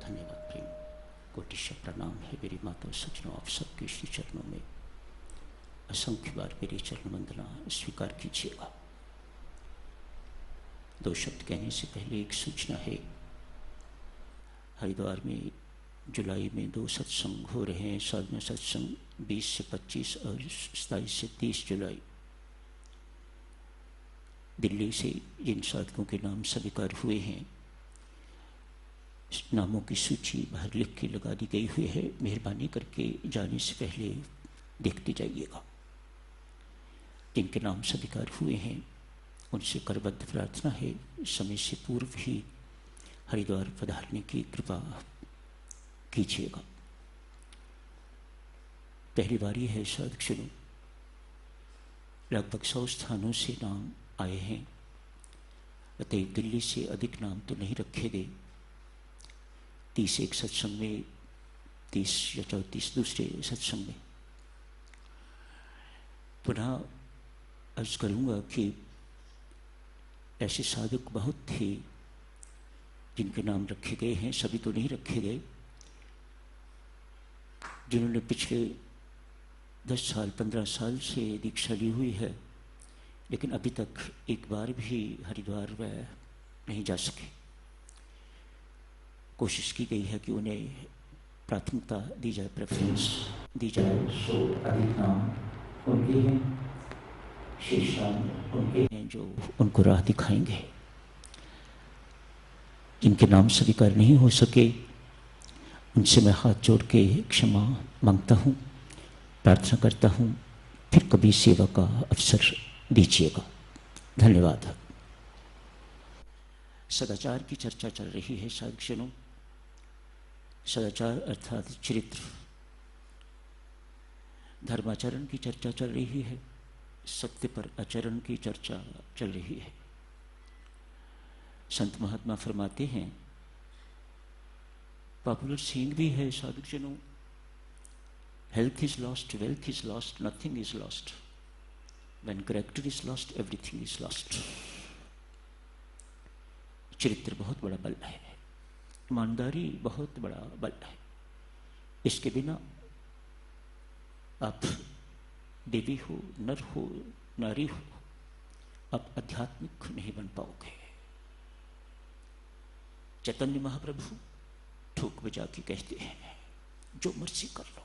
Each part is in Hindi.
धन्यवाद प्रेम। कोटिशा प्रणाम है मेरी माता सज्जनों, आप सबके श्री चरणों में असंख्य बार मेरी चरण वंदना स्वीकार कीजिएगा। दो शब्द कहने से पहले एक सूचना है। हरिद्वार में जुलाई में 2 सत्संग हो रहे हैं। साधना सत्संग 20 से 25 और 27 से 30 जुलाई। दिल्ली से जिन साधकों के नाम स्वीकार हुए हैं, नामों की सूची बाहर लिख के लगा दी गई हुई है। मेहरबानी करके जाने से पहले देखते जाइएगा। जिनके नाम स्वीकार हुए हैं उनसे करबद्ध प्रार्थना है, समय से पूर्व ही हरिद्वार पधारने की कृपा कीजिएगा। पहली बारी है साधक सुनो, लगभग 100 स्थानों से नाम आए हैं, अतएव दिल्ली से अधिक नाम तो नहीं रखे गए। 30 एक सत्संग में, 30 या 34 दूसरे सत्संग में। पुनः अर्ज करूँगा कि ऐसे साधक बहुत थे जिनके नाम रखे गए हैं, सभी तो नहीं रखे गए। जिन्होंने पिछले 10 साल 15 साल से दीक्षा ली हुई है, लेकिन अभी तक एक बार भी हरिद्वार में नहीं जा सके। कोशिश की गई है कि उन्हें प्राथमिकता दी जाए, प्रेफरेंस दी जाए। सो अधिक नाम उनके हैं, शेष नाम उनके हैं जो उनको राह दिखाएंगे। जिनके नाम स्वीकार नहीं हो सके उनसे मैं हाथ जोड़ के क्षमा मांगता हूँ, प्रार्थना करता हूँ, फिर कभी सेवा का अवसर दीजिएगा। धन्यवाद। सदाचार की चर्चा चल रही है साधकजनों। सदाचार अर्थात चरित्र, धर्माचरण की चर्चा चल रही है, सत्य पर आचरण की चर्चा चल रही है। संत महात्मा फरमाते हैं, पॉपुलर सेइंग भी है साधकजनों, health is lost, wealth is lost, nothing is lost. When character is lost, everything is lost. चरित्र बहुत बड़ा बल है, ईमानदारी बहुत बड़ा बल है। इसके बिना आप देवी हो, नर हो, नारी हो, आप आध्यात्मिक नहीं बन पाओगे। चैतन्य महाप्रभु ठोक बजा के कहते हैं, जो मर्जी कर लो,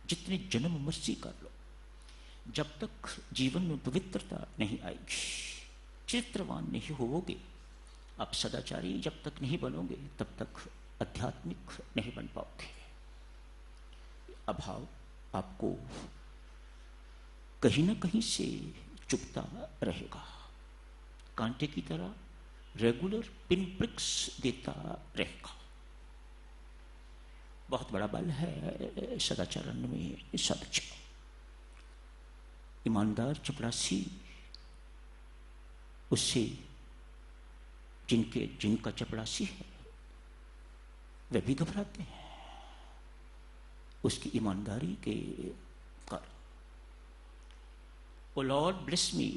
जितने जन्म मर्जी कर लो, जब तक जीवन में पवित्रता नहीं आएगी, चरित्रवान नहीं होवोगे, आप सदाचारी जब तक नहीं बनोगे, तब तक आध्यात्मिक नहीं बन पाओगे। अभाव आपको कहीं ना कहीं से चुभता रहेगा, कांटे की तरह रेगुलर पिन प्रिक्स देता रहेगा। बहुत बड़ा बल है सदाचरण में सच। ईमानदार चपरासी उससे जिनका चपरासी है वे भी घबराते हैं उसकी ईमानदारी के कारण। O Lord bless me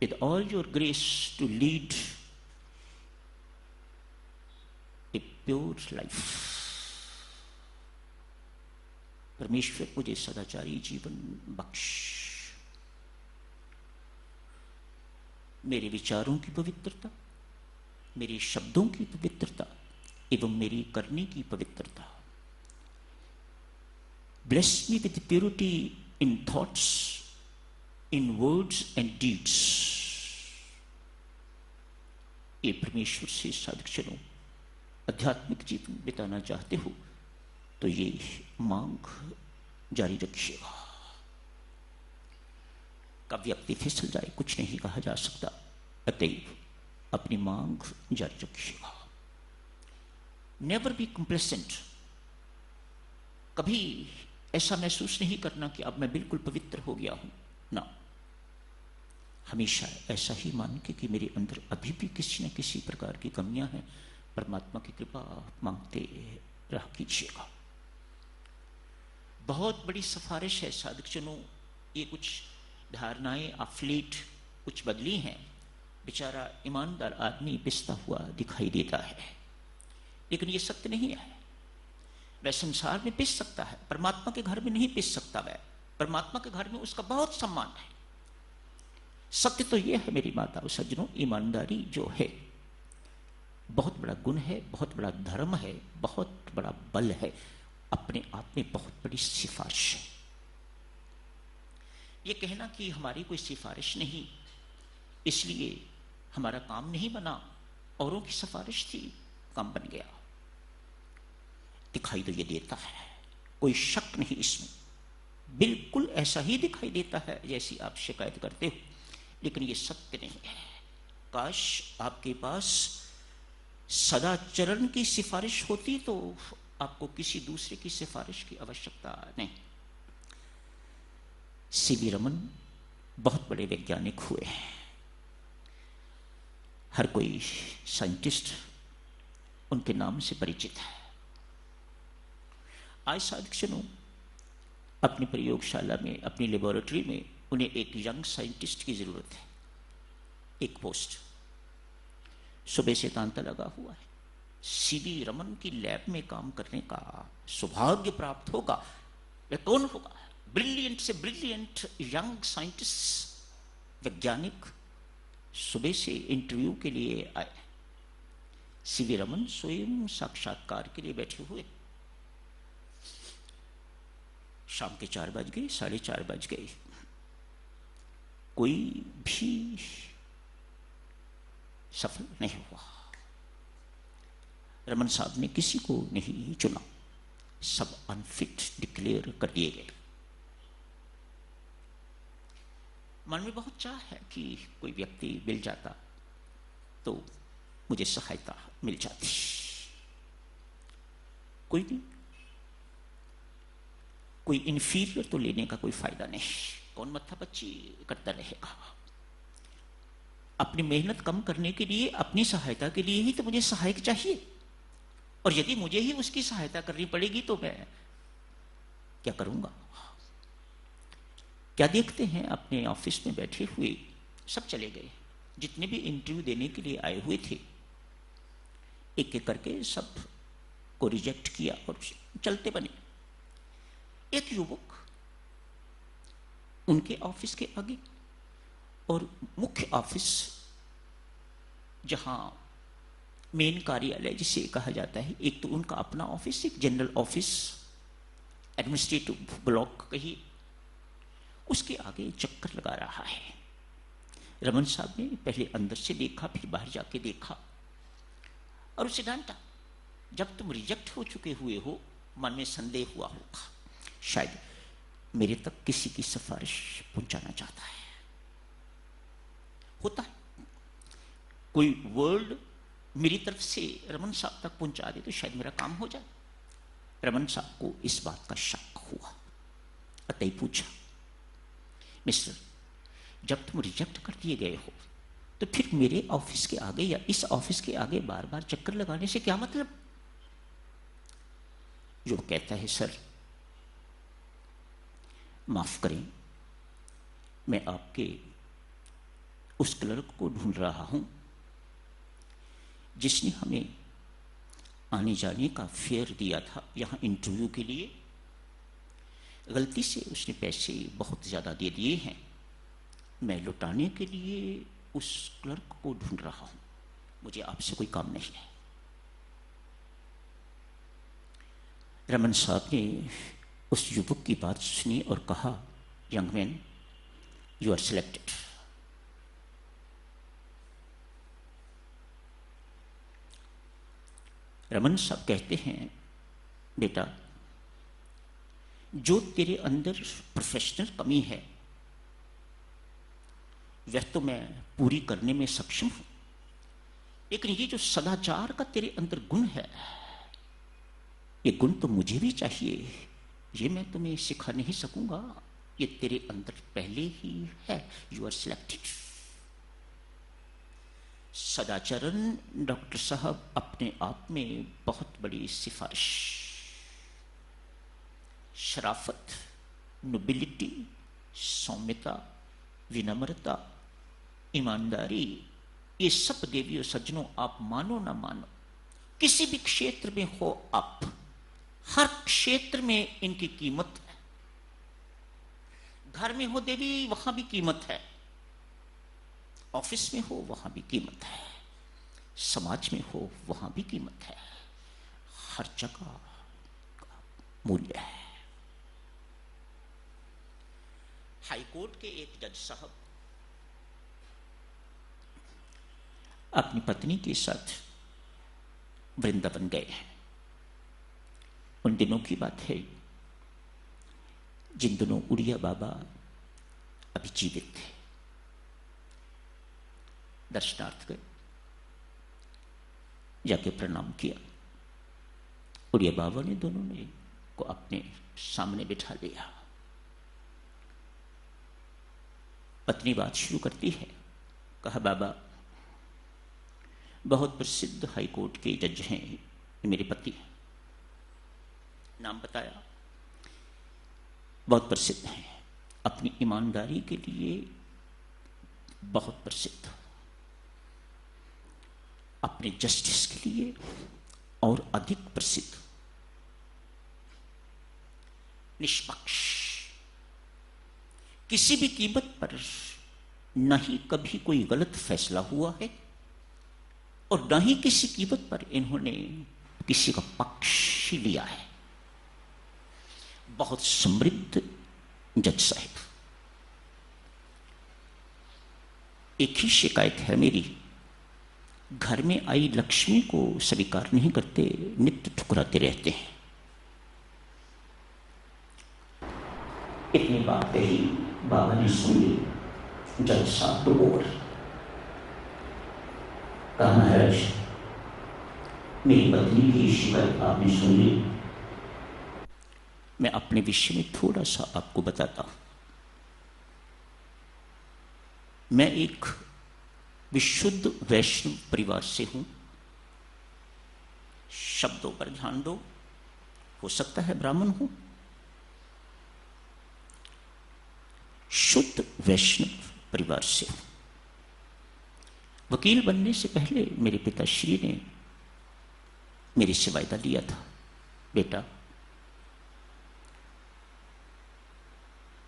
with all your grace to lead a pure life. परमेश्वर मुझे सदाचारी जीवन बख्श। मेरे विचारों की पवित्रता, मेरे शब्दों की पवित्रता एवं मेरी करने की पवित्रता। Bless me with purity in thoughts, in words and deeds. ये परमेश्वर से साधकजनों आध्यात्मिक जीवन बिताना चाहते हो तो ये मांग जारी रखिएगा। कब व्यक्ति फिसल जाए कुछ नहीं कहा जा सकता, अतएव अपनी मांग जारी रखिएगा। Never be complacent. कभी ऐसा महसूस नहीं करना कि अब मैं बिल्कुल पवित्र हो गया हूं ना। हमेशा ऐसा ही मान के कि मेरे अंदर अभी भी किसी न किसी प्रकार की कमियां हैं, परमात्मा की कृपा मांगते रह कीजिएगा। बहुत बड़ी सिफारिश है साधकजनों, ये कुछ धारणाएं अफलेट कुछ बदली हैं। बेचारा ईमानदार आदमी पिसता हुआ दिखाई देता है। लेकिन ये सत्य नहीं है। वह संसार में पिस सकता है, परमात्मा के घर में नहीं पिस सकता। वह परमात्मा के घर में उसका बहुत सम्मान है। सत्य तो यह है मेरी माता और सज्जनों, ईमानदारी जो है बहुत बड़ा गुण है, बहुत बड़ा धर्म है, बहुत बड़ा बल है, अपने आप में बहुत बड़ी सिफारिश है। ये कहना कि हमारी कोई सिफारिश नहीं, इसलिए हमारा काम नहीं बना, औरों की सिफारिश थी, काम बन गया, दिखाई तो ये देता है, कोई शक नहीं इसमें, बिल्कुल ऐसा ही दिखाई देता है जैसी आप शिकायत करते हो, लेकिन ये सत्य नहीं है। काश आपके पास सदाचरण की सिफारिश होती तो आपको किसी दूसरे की सिफारिश की आवश्यकता नहीं। सीवी रमन बहुत बड़े वैज्ञानिक हुए हैं, हर कोई साइंटिस्ट उनके नाम से परिचित है। आज साधक अपनी प्रयोगशाला में, अपनी लेबोरेटरी में उन्हें एक यंग साइंटिस्ट की जरूरत है। एक पोस्ट सुबह से तांता लगा हुआ है। सीवी रमन की लैब में काम करने का सौभाग्य प्राप्त होगा। वह कौन होगा? ब्रिलियंट से ब्रिलियंट यंग साइंटिस्ट, वैज्ञानिक सुबह से इंटरव्यू के लिए आए। सीवी रमन स्वयं साक्षात्कार के लिए बैठे हुए। शाम के 4 बज गए, 4:30 बज गए, कोई भी सफल नहीं हुआ। रमन साहब ने किसी को नहीं चुना, सब अनफिट डिक्लेयर कर दिए गए। मन में बहुत चाह है कि कोई व्यक्ति मिल जाता तो मुझे सहायता मिल जाती। कोई नहीं, कोई इन्फीरियर तो लेने का कोई फायदा नहीं, कौन मत्थापच्ची करता रहेगा। अपनी मेहनत कम करने के लिए, अपनी सहायता के लिए ही तो मुझे सहायक चाहिए, और यदि मुझे ही उसकी सहायता करनी पड़ेगी तो मैं क्या करूंगा। क्या देखते हैं, अपने ऑफिस में बैठे हुए सब चले गए, जितने भी इंटरव्यू देने के लिए आए हुए थे एक एक करके सब को रिजेक्ट किया और चलते बने। एक युवक उनके ऑफिस के आगे, और मुख्य ऑफिस जहां मेन कार्यालय जिसे कहा जाता है, एक तो उनका अपना ऑफिस, एक जनरल ऑफिस, एडमिनिस्ट्रेटिव ब्लॉक कहिए, उसके आगे चक्कर लगा रहा है। रमन साहब ने पहले अंदर से देखा, फिर बाहर जाके देखा और उसे डांटा। जब तुम रिजेक्ट हो चुके हुए हो, मन में संदेह हुआ होगा, शायद मेरे तक किसी की सिफारिश पहुंचाना चाहता है। होता है, कोई वर्ड मेरी तरफ से रमन साहब तक पहुंचा दे तो शायद मेरा काम हो जाए। रमन साहब को इस बात का शक हुआ, अतः पूछा, मिस्टर, जब तुम रिजेक्ट कर दिए गए हो तो फिर मेरे ऑफिस के आगे या इस ऑफिस के आगे बार बार चक्कर लगाने से क्या मतलब? जो कहता है, सर माफ करें, मैं आपके उस क्लर्क को ढूंढ रहा हूं जिसने हमें आने जाने का फेयर दिया था यहां इंटरव्यू के लिए। गलती से उसने पैसे बहुत ज्यादा दे दिए हैं, मैं लौटाने के लिए उस क्लर्क को ढूंढ रहा हूं, मुझे आपसे कोई काम नहीं है। रमन साहब ने उस युवक की बात सुनी और कहा, young man, you are selected. Raman साहब कहते हैं, बेटा, जो तेरे अंदर प्रोफेशनल कमी है वह तो मैं पूरी करने में सक्षम हूं, लेकिन ये जो सदाचार का तेरे अंदर गुण है, ये गुण तो मुझे भी चाहिए, ये मैं तुम्हें सिखा नहीं सकूंगा, ये तेरे अंदर पहले ही है। You are selected. सदाचरण डॉक्टर साहब अपने आप में बहुत बड़ी सिफारिश, शराफत, नोबिलिटी, सौम्यता, विनम्रता, ईमानदारी, ये सब देवी और सज्जनों, आप मानो ना मानो, किसी भी क्षेत्र में हो आप, हर क्षेत्र में इनकी कीमत है। घर में हो देवी, वहां भी कीमत है। ऑफिस में हो, वहां भी कीमत है। समाज में हो, वहां भी कीमत है। हर जगह मूल्य है। हाईकोर्ट के एक जज साहब अपनी पत्नी के साथ वृंदावन गए हैं। उन दिनों की बात है जिन दिनों उड़िया बाबा अभी जीवित थे। दर्शनार्थ गए, जाके प्रणाम किया। उड़िया बाबा ने दोनों ने को अपने सामने बिठा लिया। पत्नी बात शुरू करती है। कहा, बाबा, बहुत प्रसिद्ध हाईकोर्ट के जज हैं मेरे पति। नाम बताया। बहुत प्रसिद्ध हैं, अपनी ईमानदारी के लिए बहुत प्रसिद्ध, अपने जस्टिस के लिए और अधिक प्रसिद्ध, निष्पक्ष, किसी भी कीमत पर न ही कभी कोई गलत फैसला हुआ है और न ही किसी कीमत पर इन्होंने किसी का पक्ष ही लिया है। बहुत समृद्ध जज साहब। एक ही शिकायत है मेरी, घर में आई लक्ष्मी को स्वीकार नहीं करते, नित्य ठुकराते रहते हैं। इतनी बात कही, बाबा ने सुन ली। जज साहब तो और कहा, महाराज, मेरी पत्नी की शिकायत आपने सुन ली। मैं अपने विषय में थोड़ा सा आपको बताता हूं। मैं एक विशुद्ध वैष्णव परिवार से हूं। शब्दों पर ध्यान दो, हो सकता है ब्राह्मण हूं। शुद्ध वैष्णव परिवार से हूं। वकील बनने से पहले मेरे पिताश्री ने मेरे से वायदा लिया था, बेटा,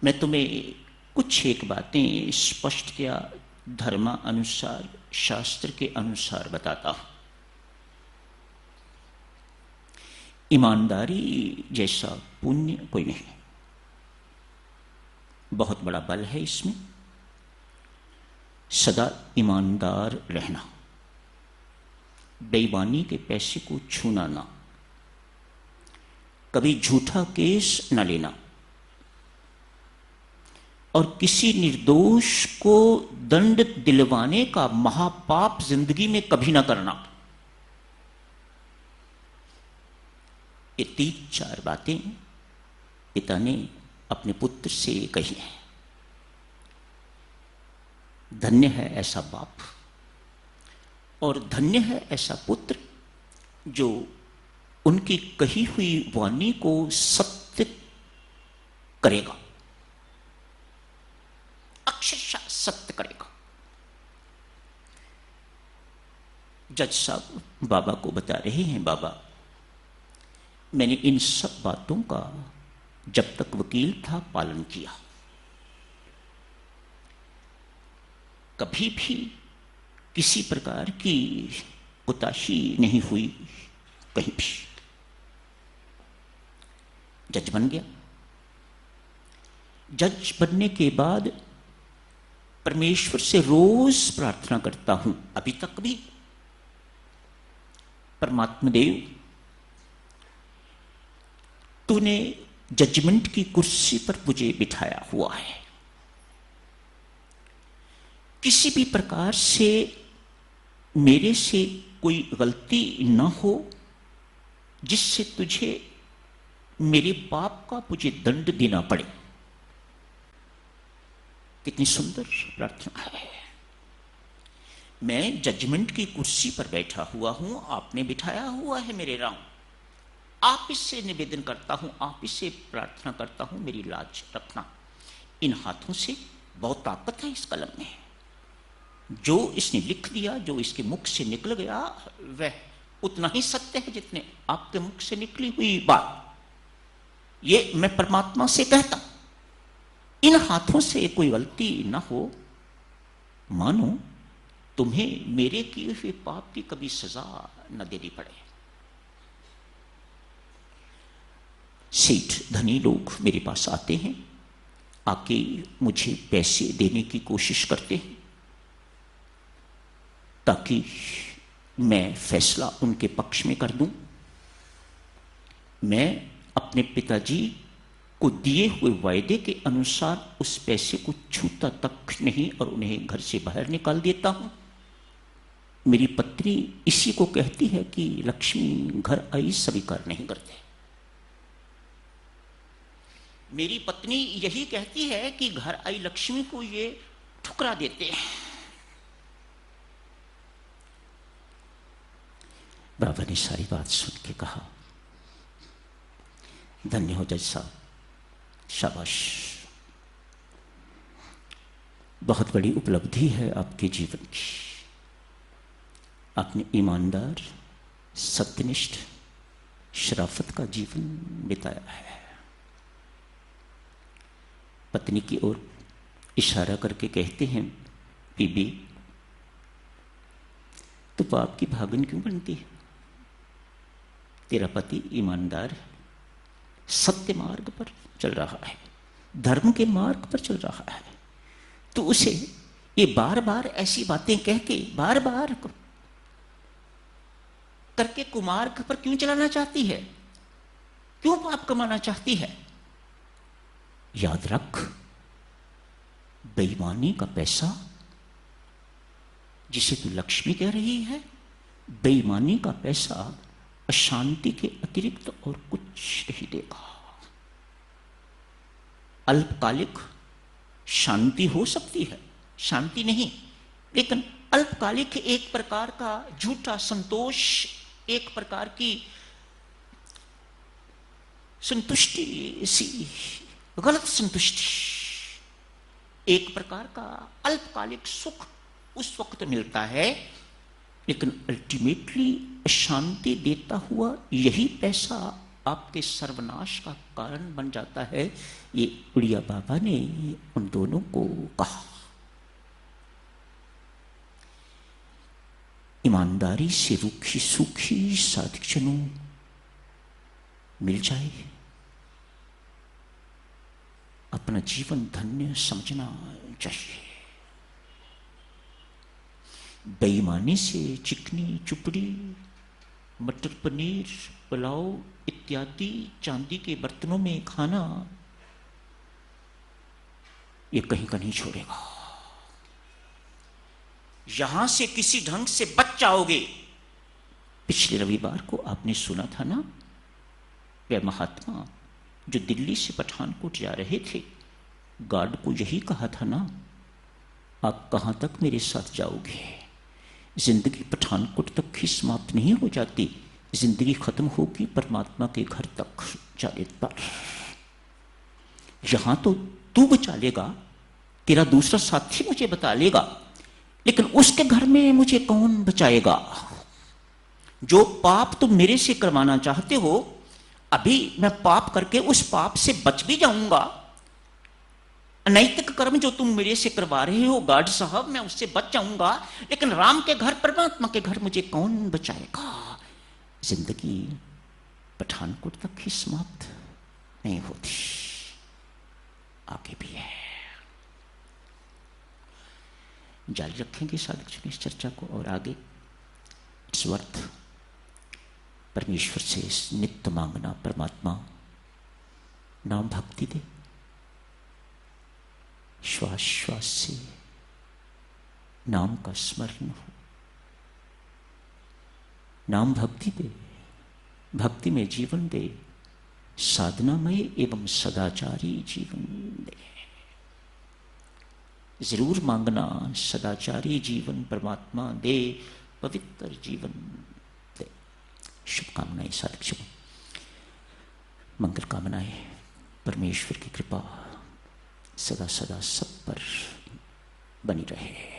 मैं तुम्हें कुछ एक बातें स्पष्ट किया धर्मानुसार, शास्त्र के अनुसार बताता हूं। ईमानदारी जैसा पुण्य कोई नहीं, बहुत बड़ा बल है इसमें। सदा ईमानदार रहना, बेईमानी के पैसे को छूना ना, कभी झूठा केस न लेना और किसी निर्दोष को दंड दिलवाने का महापाप जिंदगी में कभी ना करना। ये 3-4 बातें पिता ने अपने पुत्र से कही हैं। धन्य है ऐसा बाप और धन्य है ऐसा पुत्र जो उनकी कही हुई वाणी को सत्य करेगा, अक्षरशः सत्य करेगा। जज साहब बाबा को बता रहे हैं, बाबा, मैंने इन सब बातों का जब तक वकील था पालन किया। कभी भी किसी प्रकार की कोताही नहीं हुई कहीं भी। जज बन गया। जज बनने के बाद परमेश्वर से रोज प्रार्थना करता हूं, अभी तक भी, परमात्मा देव, तूने जजमेंट की कुर्सी पर मुझे बिठाया हुआ है। किसी भी प्रकार से मेरे से कोई गलती न हो जिससे तुझे मेरे पाप का मुझे दंड देना पड़े। कितनी सुंदर प्रार्थना है। मैं जजमेंट की कुर्सी पर बैठा हुआ हूं, आपने बिठाया हुआ है मेरे राम। आप इससे निवेदन करता हूं, आप इससे प्रार्थना करता हूं, मेरी लाज रखना। इन हाथों से बहुत ताकत है इस कलम में। जो इसने लिख दिया, जो इसके मुख से निकल गया, वह उतना ही सत्य है जितने आपके मुख से निकली हुई बात। ये मैं परमात्मा से कहता, इन हाथों से कोई गलती ना हो, मानो तुम्हें मेरे किए हुए पाप की कभी सजा न देनी पड़े। सेठ धनी लोग मेरे पास आते हैं, आके मुझे पैसे देने की कोशिश करते हैं ताकि मैं फैसला उनके पक्ष में कर दूं। मैं अपने पिताजी को दिए हुए वायदे के अनुसार उस पैसे को छूता तक नहीं और उन्हें घर से बाहर निकाल देता हूं। मेरी पत्नी इसी को कहती है कि लक्ष्मी घर आई स्वीकार नहीं करते। मेरी पत्नी यही कहती है कि घर आई लक्ष्मी को ये ठुकरा देते हैं। बाबा ने सारी बात सुन के कहा, धन्य हो जज साहब, शाबाश, बहुत बड़ी उपलब्धि है आपके जीवन की। आपने ईमानदार, सत्यनिष्ठ, शराफत का जीवन बिताया है। पत्नी की ओर इशारा करके कहते हैं, बीबी तो पाप की भागन क्यों बनती है? तेरा पति ईमानदार, सत्य मार्ग पर चल रहा है, धर्म के मार्ग पर चल रहा है, तो उसे ये बार बार ऐसी बातें कह के बार बार करके कुमार्ग पर क्यों चलाना चाहती है? क्यों पाप कमाना चाहती है? याद रख, बेईमानी का पैसा जिसे तू लक्ष्मी कह रही है, बेईमानी का पैसा अशांति के अतिरिक्त और कुछ नहीं देगा। अल्पकालिक शांति हो सकती है, शांति नहीं, लेकिन अल्पकालिक एक प्रकार का झूठा संतोष, एक प्रकार की संतुष्टि सी, गलत संतुष्टि, एक प्रकार का अल्पकालिक सुख उस वक्त मिलता है, लेकिन अल्टीमेटली अशांति देता हुआ यही पैसा आपके सर्वनाश का कारण बन जाता है। ये उड़िया बाबा ने उन दोनों को कहा। ईमानदारी से रूखी सूखी साधकजनों मिल जाए, अपना जीवन धन्य समझना चाहिए। बेईमानी से चिकनी चुपड़ी, मटर पनीर, पुलाव इत्यादि चांदी के बर्तनों में खाना, ये कहीं का नहीं छोड़ेगा। यहां से किसी ढंग से बच जाओगे। पिछले रविवार को आपने सुना था ना, वह महात्मा जो दिल्ली से पठानकोट जा रहे थे, गार्ड को यही कहा था ना, आप कहां तक मेरे साथ जाओगे? जिंदगी पठानकोट तक ही समाप्त नहीं हो जाती, जिंदगी खत्म होगी परमात्मा के घर तक जाने पर। यहां तो तू बचा लेगा, तेरा दूसरा साथी मुझे बता लेगा, लेकिन उसके घर में मुझे कौन बचाएगा? जो पाप तुम मेरे से करवाना चाहते हो, अभी मैं पाप करके उस पाप से बच भी जाऊंगा। अनैतिक कर्म जो तुम मेरे से करवा रहे हो गार्ड साहब, मैं उससे बच जाऊंगा, लेकिन राम के घर, परमात्मा के घर मुझे कौन बचाएगा? जिंदगी पठानकोट तक ही समाप्त नहीं होती, आगे भी है। जारी रखेंगे साधक इस चर्चा को और आगे। इस वर्थ परमेश्वर से नित्य मांगना, परमात्मा नाम भक्ति दे, श्वास श्वास से नाम का स्मरण हो, नाम भक्ति दे, भक्ति में जीवन दे, साधनामय एवं सदाचारी जीवन दे। जरूर मांगना, सदाचारी जीवन परमात्मा दे, पवित्र जीवन दे। शुभकामनाएं साधक, मंगल कामनाएं, परमेश्वर की कृपा सदा सदा सब पर बनी रहे।